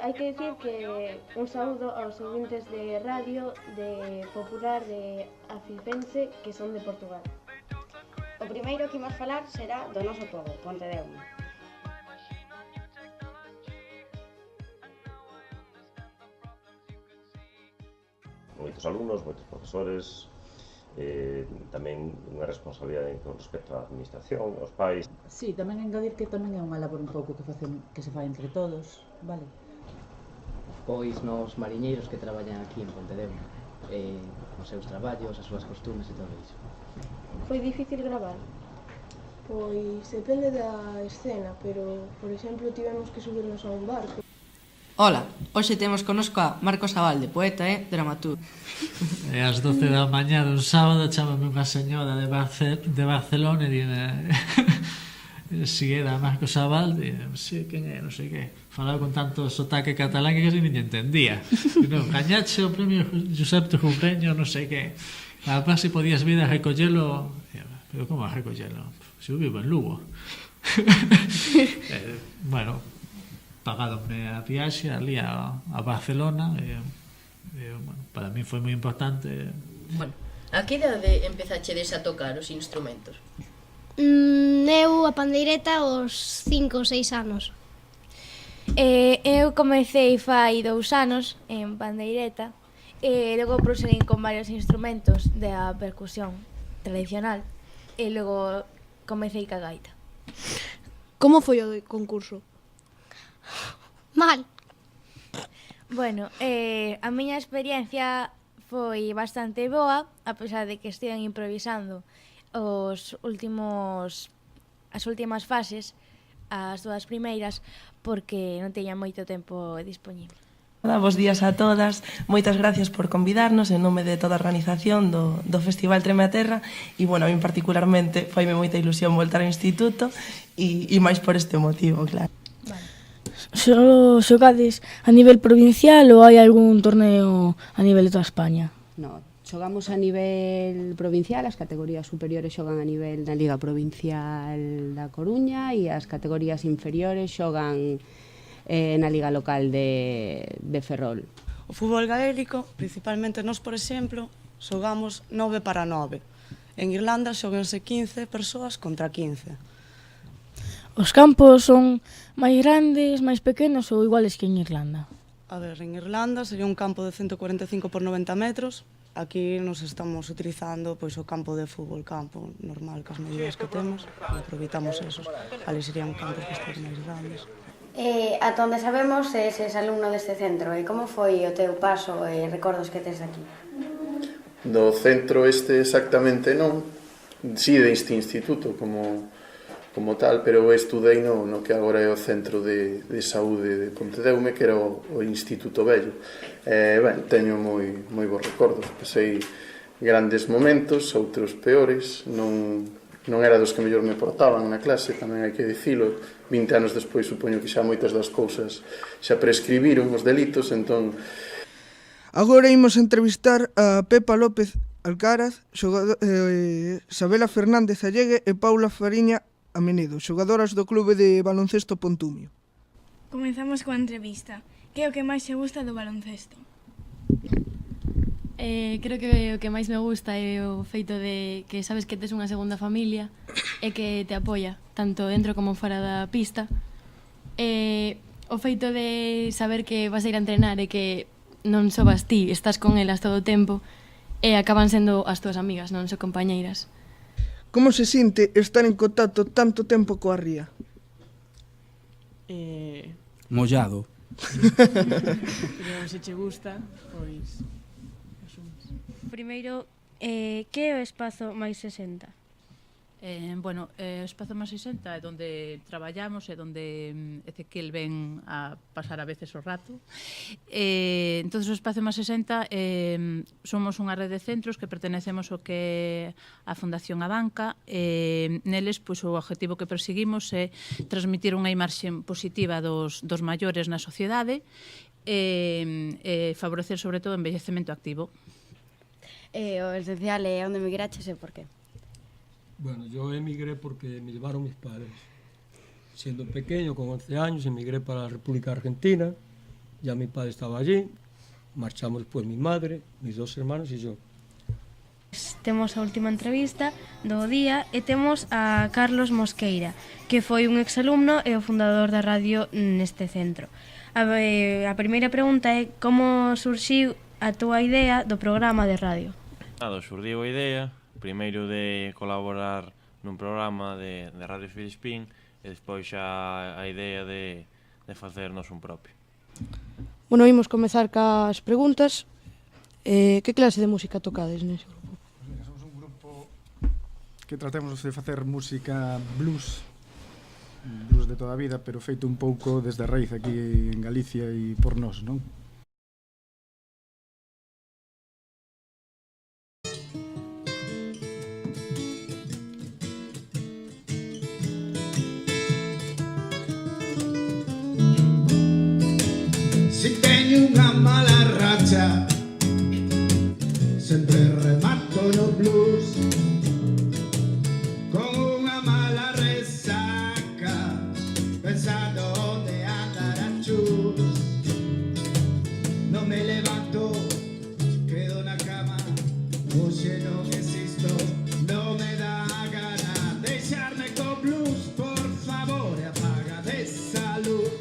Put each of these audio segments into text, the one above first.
hai que dicir que un saúdo aos ouvintes de radio, de Popular, de Acipense, que son de Portugal. O primeiro que imos falar será do noso pobo, Pontedeume. Moitos alumnos, moitos profesores, tamén unha responsabilidade con respecto á administración, aos pais. Sí, tamén engadir que tamén é unha labor un pouco que se fai entre todos, vale? Pois nos mariñeiros que traballan aquí en Pontedeume, os seus traballos, as súas costumes e todo iso. Foi difícil gravar? Pois depende da escena, pero, por exemplo, tivemos que subirnos a un barco. Ola, hoxe temos connosco a Marcos Abalde, poeta e dramaturgo. E ás 12 da mañá dun sábado chámame unha señora de Barcelona e dime si era Marcos Abalde, si, quen é, non sei que. Falaba con tanto sotaque catalán que casi nin entendía. E non, gañache o premio Josep de Jubreño, non sei que. A ver se podías vir a recollelo. Pero como a recollelo? Se eu vivo en Lugo. Bueno, pagáronme a viaxe ali a Barcelona e bueno, para mí foi moi importante. Bueno, a que idade empezachedes a tocar os instrumentos? Eu a pandeireta aos 5 ou 6 anos. Eu comecei fai 2 anos en pandeireta e logo proseguín con varios instrumentos da percusión tradicional e logo comecei ca gaita. Como foi o concurso? Mal. Bueno, a miña experiencia foi bastante boa, a pesar de que estiven improvisando as últimas fases, as 2 primeiras, porque non teña moito tempo dispoñible. Bos días a todas, moitas gracias por convidarnos en nome de toda a organización do Festival Treme a Terra e, bueno, a mí particularmente faime moita ilusión voltar ao instituto e máis por este motivo, claro. Só xogades a nivel provincial ou hai algún torneo a nivel de toda España? No, xogamos a nivel provincial, as categorías superiores xogan a nivel da Liga Provincial da Coruña e as categorías inferiores xogan na Liga Local de Ferrol. O fútbol gaélico, principalmente nós, por exemplo, xogamos 9 para 9. En Irlanda xoganse 15 persoas contra 15. Os campos son máis grandes, máis pequenos ou iguales que en Irlanda? A ver, en Irlanda sería un campo de 145 por 90 metros. Aquí nos estamos utilizando pois o campo de fútbol, campo normal, cas medidas que temos, e aproveitamos esos. Ali serían campos que están máis grandes. Ata onde sabemos, eses alumno deste centro, e como foi o teu paso e recordos que tes aquí? Do centro este exactamente non, si de este instituto como tal, pero eu estudei no que agora é o Centro de Saúde de Pontedeume, que era o Instituto Vello. Teño moi bons recordos, pasei grandes momentos, outros peores, non era dos que mellor me portaban na clase, tamén hai que dicilo. 20 anos despois supoño que xa moitas das cousas xa prescribiron os delitos, entón... Agora imos entrevistar a Pepa López Alcaraz, Sabela Fernández Allegue e Paula Fariña Amenedo, xogadoras do Clube de Baloncesto Pontumio. Comezamos coa entrevista. Que é o que máis te gusta do baloncesto? Creo que o que máis me gusta é o feito de que sabes que tes unha segunda familia e que te apoia, tanto dentro como fora da pista. O feito de saber que vas a ir a entrenar e que non só vas ti, estás con elas todo o tempo e acaban sendo as túas amigas, non só compañeiras. Como se sinte estar en contacto tanto tempo coa ría? Mollado. Pero se che gusta, pois... Primeiro, que é o espazo máis 60? Bueno, o espazo máis 60 é onde traballamos, é onde Ezequiel ven a pasar a veces o rato. Entón, o espazo máis 60 somos unha rede de centros que pertenecemos ao que é a Fundación Abanca. Neles, pois, o objetivo que perseguimos é transmitir unha imaxe positiva dos maiores na sociedade e favorecer, sobre todo, o envellecemento activo. O esencial é onde migraches e por qué? Bueno, yo emigré porque me llevaron mis padres. Siendo pequeño, con 11 años, emigré para la República Argentina Ya mi padre estaba allí, marchamos pues mi madre, mis 2 hermanos y yo. Temos a última entrevista do día e temos a Carlos Mosqueira, que foi un exalumno e o fundador da radio neste centro. A primeira pregunta é como surxiu a túa idea do programa de radio? Xurdiu a idea, primeiro de colaborar nun programa de Radio Filispín e despois xa a idea de facernos un propio. Bueno, imos comezar cas preguntas. Que clase de música tocades nese grupo? Somos un grupo que tratamos de facer música blues de toda a vida, pero feito un pouco desde a raíz aquí en Galicia e por nós, non? Si teño unha mala racha, sempre remato no blues, con unha mala resaca, pensando onde andará chus. Non me levanto, quedo na cama, hoxe non existo, non me dá gana deixarme co blues, por favor, apaga desa luz.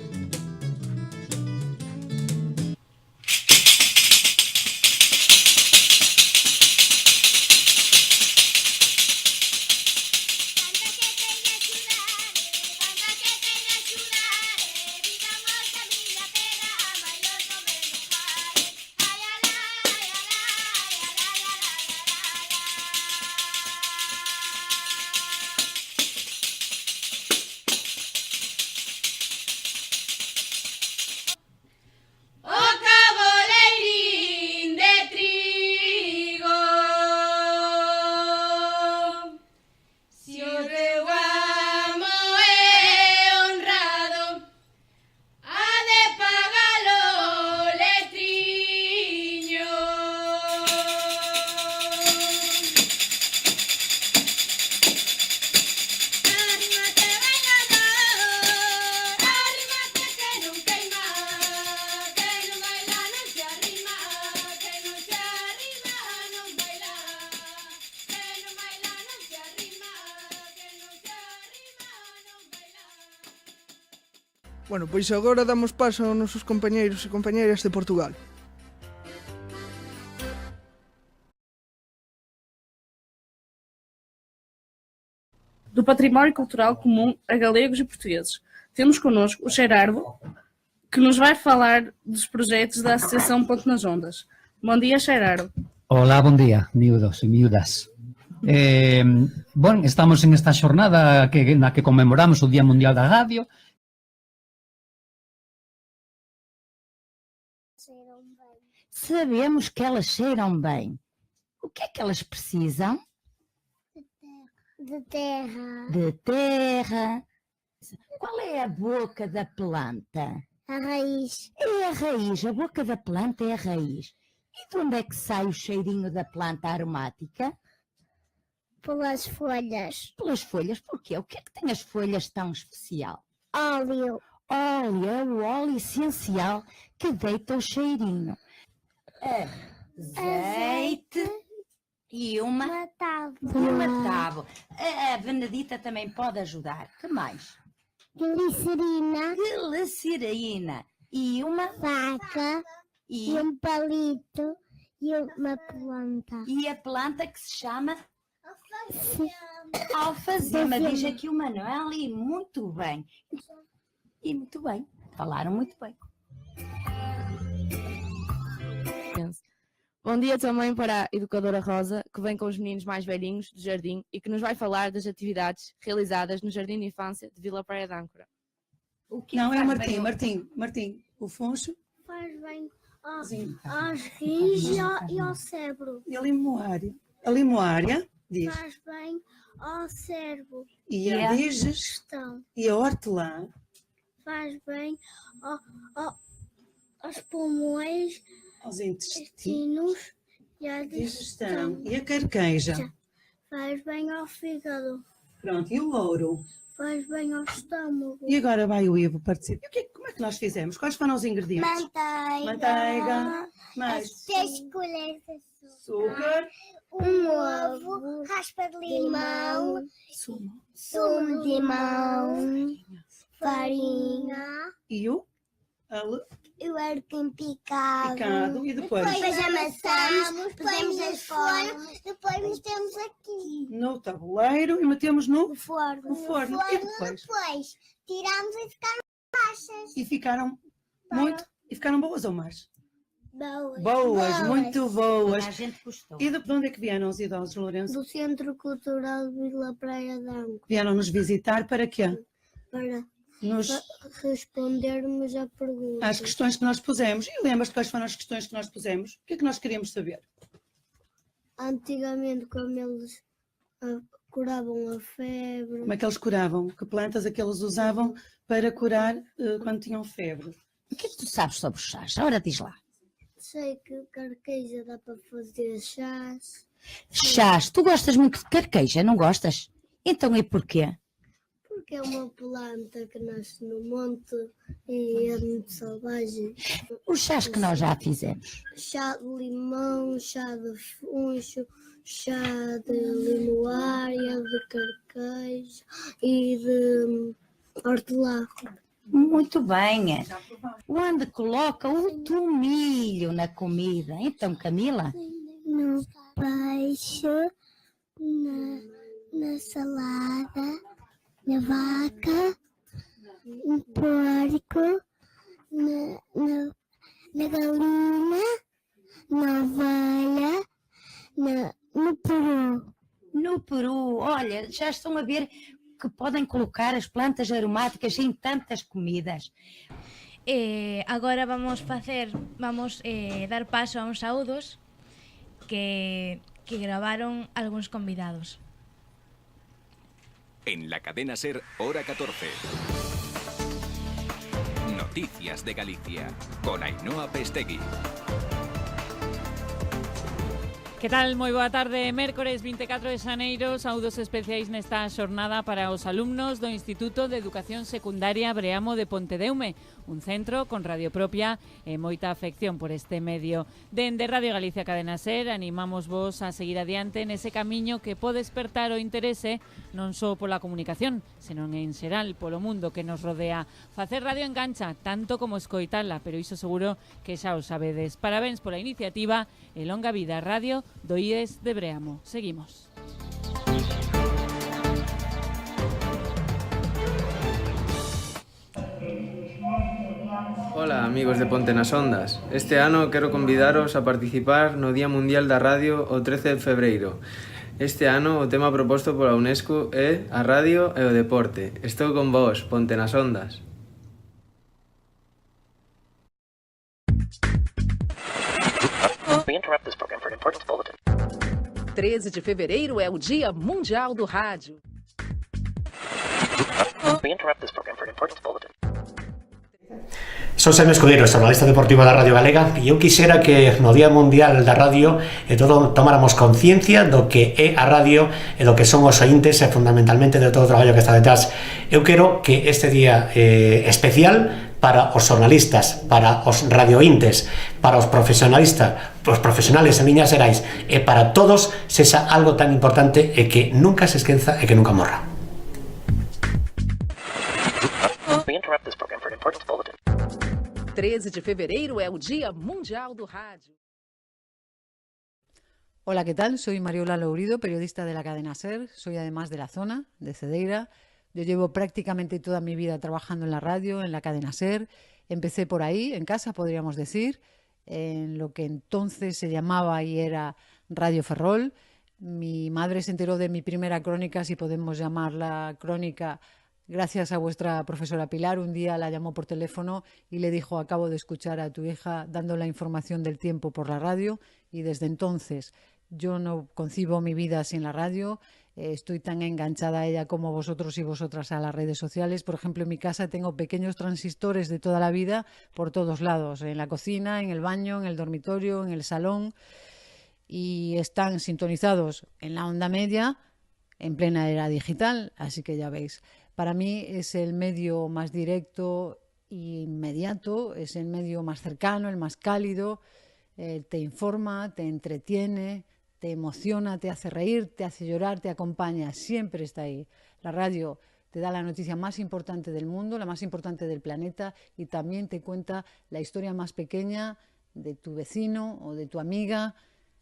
Bueno, pois agora damos paso aos nosos compañeiros e compañeiras de Portugal. Do património cultural comum a galegos e portugueses. Temos connosco o Gerardo, que nos vai falar dos projetos da Associação Ponte nas Ondas. Bom dia, Gerardo. Hola, bom dia, miúdos e miúdas. Bon, estamos en esta xornada na que conmemoramos o Día Mundial da Radio. Sabemos que elas cheiram bem. O que é que elas precisam? De terra. De terra. Qual é a boca da planta? A raiz. É a raiz, a boca da planta é a raiz. E de onde é que sai o cheirinho da planta aromática? Pelas folhas. Pelas folhas? Porquê? O que é que tem as folhas tão especial? Óleo. Óleo, é o óleo essencial que deita o cheirinho. Azeite e uma tábua. A Benedita também pode ajudar. Que mais? Glicerina. Glicerina. E uma faca. E um palito. E uma planta. E a planta que se chama? Alfazema. Diz aqui o Manuel e muito bem. E muito bem. Falaram muito bem. Bom dia também para a educadora Rosa, que vem com os meninos mais velhinhos do jardim e que nos vai falar das atividades realizadas no Jardim de Infância de Vila Praia de Âncora. Não, é o Martim. O Fonso. Faz bem aos rins e ao cérebro. E a limoária, diz. Faz bem ao cérebro. E a digestão. E a hortelã. Faz bem aos pulmões, aos intestinos e à digestão. E a carqueja. Faz bem ao fígado. Pronto, e o louro? Faz bem ao estômago. E agora vai o Ivo participar. Como é que nós fizemos? Quais foram os ingredientes? Manteiga. Mais. 6 colheres de Açúcar. Um ovo, raspa de limão, sumo de limão, farinha. E o alecrim picado. E depois? Depois amassamos, põemos no forno, depois metemos aqui. No tabuleiro e metemos no forno. No forno. E depois? Depois tiramos e ficaram baixas. E ficaram E ficaram boas ou mais? Boas. Muito boas. A gente gostou. E de onde é que vieram os idosos, Lourenço? Do Centro Cultural de Vila Praia de Anco. Vieram nos visitar para quê? Para Nos... respondermos a perguntas. Às questões que nós pusemos. E lembras-te quais foram as questões que nós pusemos? O que é que nós queríamos saber? Antigamente, como eles curavam a febre. Como é que eles curavam? Que plantas é que eles usavam para curar quando tinham febre? O que é que tu sabes sobre os chás? Ora, diz lá. Sei que carqueja dá para fazer chás. Chás. Tu gostas muito de carqueja, não gostas? Então e porquê? Porque é uma planta que nasce no monte e é muito selvagem. Os chás que nós já fizemos. Chá de limão, chá de funcho, chá de limoária, de carqueja e de hortelã. Muito bem. Onde coloca o tomilho na comida? Então, Camila? No peixe, na salada, na vaca, no porco, na galinha, na ovelha, no peru. No peru, olha, já estão a ver que podem colocar as plantas aromáticas em tantas comidas. Agora vamos dar paso a uns saúdos que gravaron algúns convidados. En la cadena SER, hora 14. Noticias de Galicia, con Ainhoa Pestegui. Que tal? Moi boa tarde. Mércores 24 de xaneiro, saúdos especiais nesta xornada para os alumnos do Instituto de Educación Secundaria Breamo de Pontedeume, un centro con radio propia e moita afección por este medio. Dende Radio Galicia Cadena SER animamos vos a seguir adiante nese camiño que pode despertar o interese non só pola comunicación, senón en xeral polo mundo que nos rodea. Facer radio engancha, tanto como escoitala, pero iso seguro que xa o sabedes. Parabéns pola iniciativa e longa vida radio do IES de Breamo. Seguimos. Ola, amigos de Ponte nas Ondas. Este ano quero convidaros a participar no Día Mundial da Radio o 13 de febreiro. Este ano o tema proposto pola UNESCO é a radio e o deporte. Estou con vos, Ponte nas Ondas. We interrupt this program for an important bulletin. 13 de fevereiro é o Dia Mundial do Rádio. We interrupt this program for an important bulletin. Son Xaime Escudero, xornalista deportivo da Radio Galega, e eu quixera que no Día Mundial da Radio tomáramos conciencia do que é a radio e do que son os ointes e fundamentalmente de todo o traballo que está detrás. Eu quero que este día especial para os xornalistas, para os radiointes, para os profesionalistas, os profesionales en liñas xerais e para todos sexa algo tan importante e que nunca se esqueza e que nunca morra. We interrupt this program for an important bulletin. 13 de fevereiro é o Dia Mundial do Rádio. Hola, ¿qué tal? Soy Mariola Lourido, periodista de la cadena SER. Soy además de la zona, de Cedeira. Yo llevo prácticamente toda mi vida trabajando en la radio, en la cadena SER. Empecé por ahí, en casa, podríamos decir, en lo que entonces se llamaba y era Radio Ferrol. Mi madre se enteró de mi primera crónica, si podemos llamarla crónica, gracias a vuestra profesora Pilar. Un día la llamó por teléfono y le dijo: acabo de escuchar a tu hija dando la información del tiempo por la radio, y desde entonces yo no concibo mi vida sin la radio. Estoy tan enganchada a ella como vosotros y vosotras a las redes sociales. Por ejemplo, en mi casa tengo pequeños transistores de toda la vida por todos lados, en la cocina, en el baño, en el dormitorio, en el salón, y están sintonizados en la onda media en plena era digital, así que ya veis. Para mí es el medio más directo e inmediato, es el medio más cercano, el más cálido, te informa, te entretiene, te emociona, te hace reír, te hace llorar, te acompaña, siempre está ahí. La radio te da la noticia más importante del mundo, la más importante del planeta, y también te cuenta la historia más pequeña de tu vecino o de tu amiga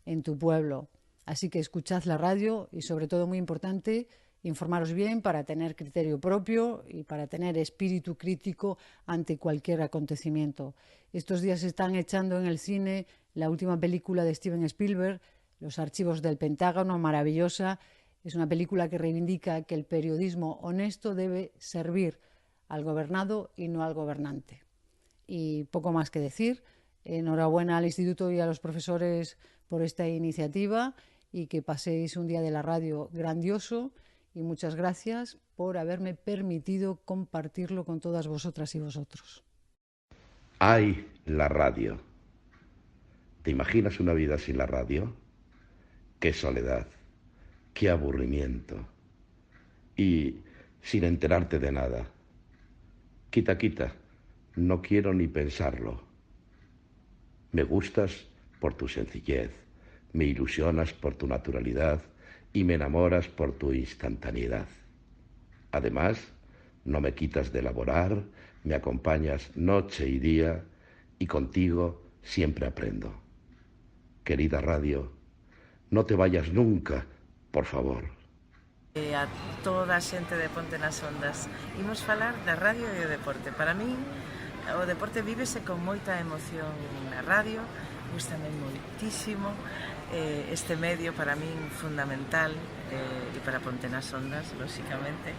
en tu pueblo. Así que escuchad la radio y, sobre todo, muy importante, informaros bien para tener criterio propio y para tener espíritu crítico ante cualquier acontecimiento. Estos días se están echando en el cine la última película de Steven Spielberg, Los archivos del Pentágono, maravillosa. Es una película que reivindica que el periodismo honesto debe servir al gobernado y no al gobernante. Y poco más que decir. Enhorabuena al Instituto y a los profesores por esta iniciativa, y que paséis un día de la radio grandioso, y muchas gracias por haberme permitido compartirlo con todas vosotras y vosotros. ¡Ay, la radio! ¿Te imaginas una vida sin la radio? ¡Qué soledad! ¡Qué aburrimiento! Y sin enterarte de nada. Quita, quita, no quiero ni pensarlo. Me gustas por tu sencillez, me ilusionas por tu naturalidad y me enamoras por tu instantaneidad. Además, no me quitas de laborar, me acompañas noche y día, y contigo siempre aprendo. Querida radio, no te vayas nunca, por favor. A toda a xente de Ponte nas Ondas, imos falar da radio e o deporte. Para min, o deporte vívese con moita emoción na radio, gustame moitísimo. Este medio para min fundamental, e para Ponte nas Ondas, lóxicamente,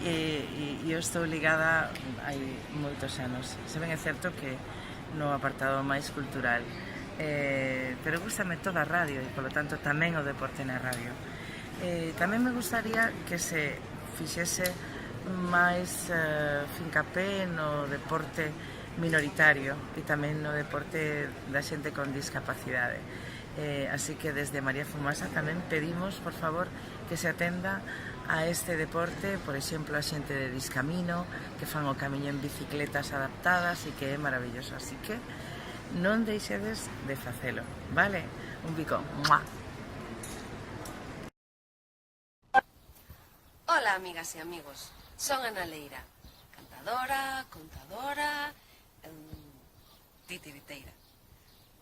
e eu estou ligada hai moitos anos. Se ben é certo que no apartado máis cultural, pero gustame toda a radio e, polo tanto, tamén o deporte na radio. Tamén me gustaría que se fixese máis fincapé no deporte minoritario e tamén no deporte da xente con discapacidade. Así que desde María Fumasa tamén pedimos, por favor, que se atenda a este deporte, por exemplo, a xente de Discamino, que fan o camiño en bicicletas adaptadas e que é maravilloso. Así que non deixedes de facelo, vale? Un bico. ¡Mua! Hola, amigas e amigos. Son Ana Leira, cantadora, contadora, titiriteira.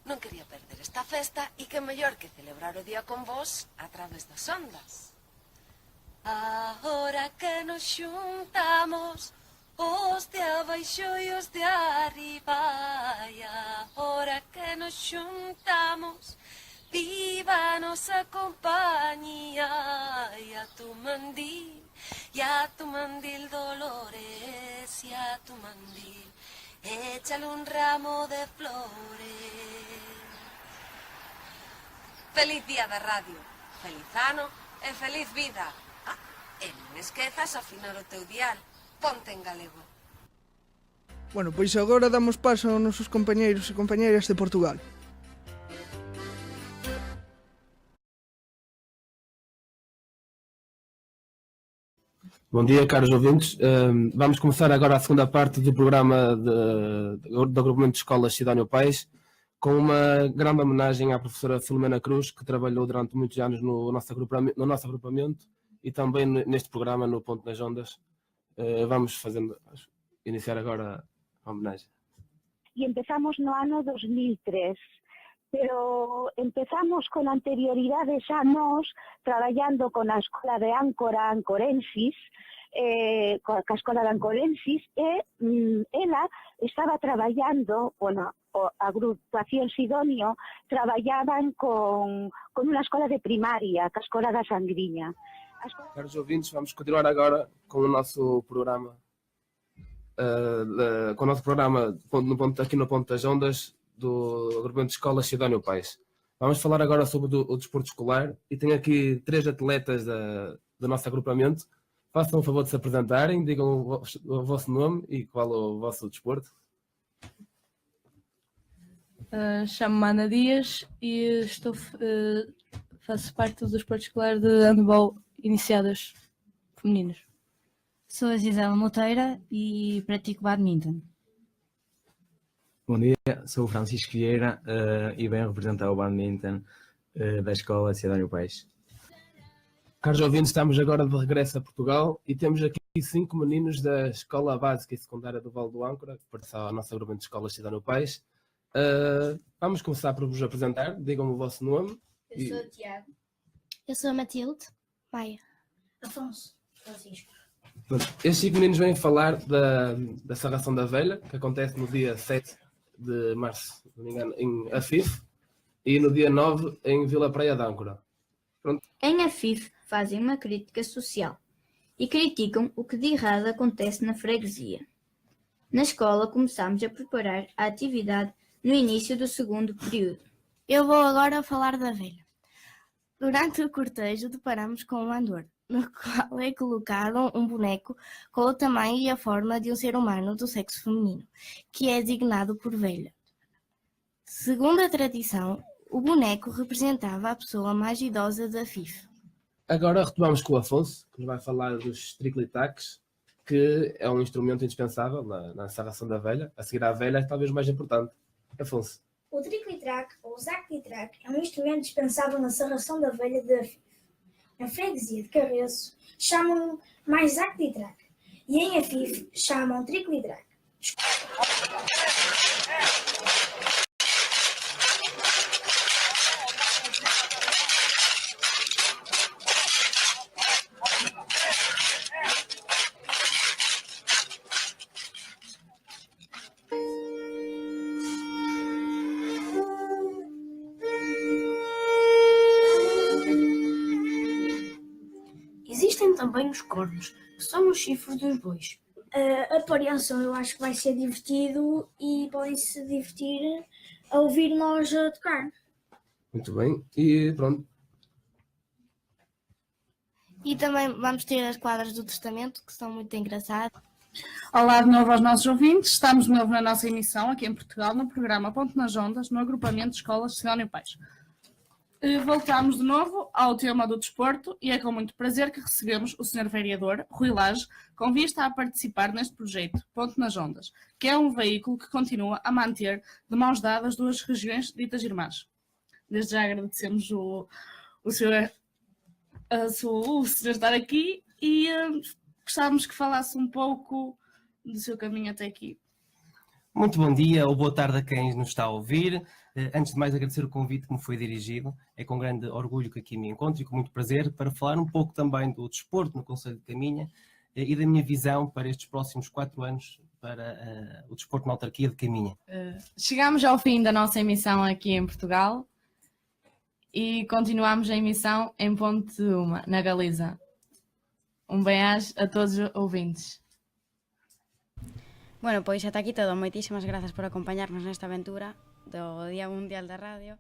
Non quería perder esta festa e que mellor que celebrar o día con vos a través das ondas. Ahora que nos xuntamos, os de abaixo e os de arriba, e ahora que nos xuntamos, viva a nosa compañía, e a tu mandil Dolores, e a tu mandil échale un ramo de flores. Feliz día da radio, feliz ano e feliz vida. E non esquezas afinar o teu dial, ponte en galego. Bueno, pois agora damos paso aos nosos compañeiros e compañeiras de Portugal. Bom dia, caros ouvintes. Vamos começar agora a segunda parte do programa do agrupamento de escolas Sidónio Pais, com uma grande homenagem à professora Filomena Cruz, que trabalhou durante muitos anos no nosso agrupamento e também neste programa no Ponte nas Ondas. Vamos iniciar agora a homenagem. E empezamos no ano 2003. Pero empezamos con anterioridades a nós traballando con a Escola de Áncora Ancorensis, coa Escola de Ancorensis, e ela estaba traballando, bueno, a agrupación Sidonio traballaban con unha escola de primaria, a Escola da Sangriña. Caros ouvintes, vamos continuar agora com o nosso programa, aqui no Ponte das Ondas, do agrupamento de escola Sidónio Pais. Vamos falar agora sobre o desporto escolar e tenho aqui 3 atletas do nosso agrupamento. Façam o favor de se apresentarem, digam o vosso nome e qual é o vosso desporto. Chamo-me Ana Dias e faço parte do desporto escolar de handball iniciadas femininas. Sou a Gisela Moteira e pratico badminton. Bom dia, sou o Francisco Vieira e venho representar o badminton da Escola Sidónio Paes. Caros ouvintes, estamos agora de regresso a Portugal e temos aqui 5 meninos da Escola Básica e Secundária do Vale do Âncora, que pertencem à nossa grupo de escolas Sidónio Paes. Vamos começar por vos apresentar. Digam-me o vosso nome. Eu sou o Tiago. Eu sou a Matilde. Maia. Afonso. Francisco. Estes 5 meninos vêm falar da Sarração da Velha, que acontece no dia 7 de março, se não me engano, em Afif, e no dia 9 em Vila Praia de Âncora. Pronto. Em Afif fazem uma crítica social e criticam o que de errado acontece na freguesia. Na escola começámos a preparar a atividade no início do segundo período. Eu vou agora falar da velha. Durante o cortejo deparamos com um andor, no qual é colocado um boneco com o tamanho e a forma de um ser humano do sexo feminino, que é designado por velha. Segundo a tradição, o boneco representava a pessoa mais idosa da FIF. Agora retomamos com o Afonso, que nos vai falar dos triclitaques, que é um instrumento indispensável na sarração da velha. A seguir à velha é talvez o mais importante. Afonso. O triclitraque, ou zaclitraque, é um instrumento dispensável na sarração da velha de Afif. Na freguesia de Carreço chamam mais zaclitraque e em Afif chamam triclitraque. Existem também os cornos, que são os chifres dos bois. A pareação eu acho que vai ser divertido e podem se divertir a ouvir nós a tocar. Muito bem, e pronto. E também vamos ter as quadras do testamento, que são muito engraçadas. Olá de novo aos nossos ouvintes, estamos de novo na nossa emissão aqui em Portugal, no programa Ponto nas Ondas, no agrupamento de escolas Sidónio Paes. Voltamos de novo ao tema do desporto e é com muito prazer que recebemos o Sr. Vereador Rui Lage com vista a participar neste projeto Ponto nas Ondas, que é um veículo que continua a manter de mãos dadas duas regiões ditas irmãs. Desde já agradecemos o senhor estar aqui e gostávamos que falasse um pouco do seu caminho até aqui. Muito bom dia ou boa tarde a quem nos está a ouvir. Antes de mais, agradecer o convite que me foi dirigido. É com grande orgulho que aqui me encontro e com muito prazer para falar um pouco também do desporto no Concelho de Caminha e da minha visão para estes próximos 4 anos para o desporto na autarquia de Caminha. Chegamos ao fim da nossa emissão aqui em Portugal e continuamos a emissão em Ponte de Uma, na Galiza. Un beijo a todos os ouvintes. Bueno, pois ata aquí todo. Moitísimas grazas por acompañarnos nesta aventura do Día Mundial da Radio.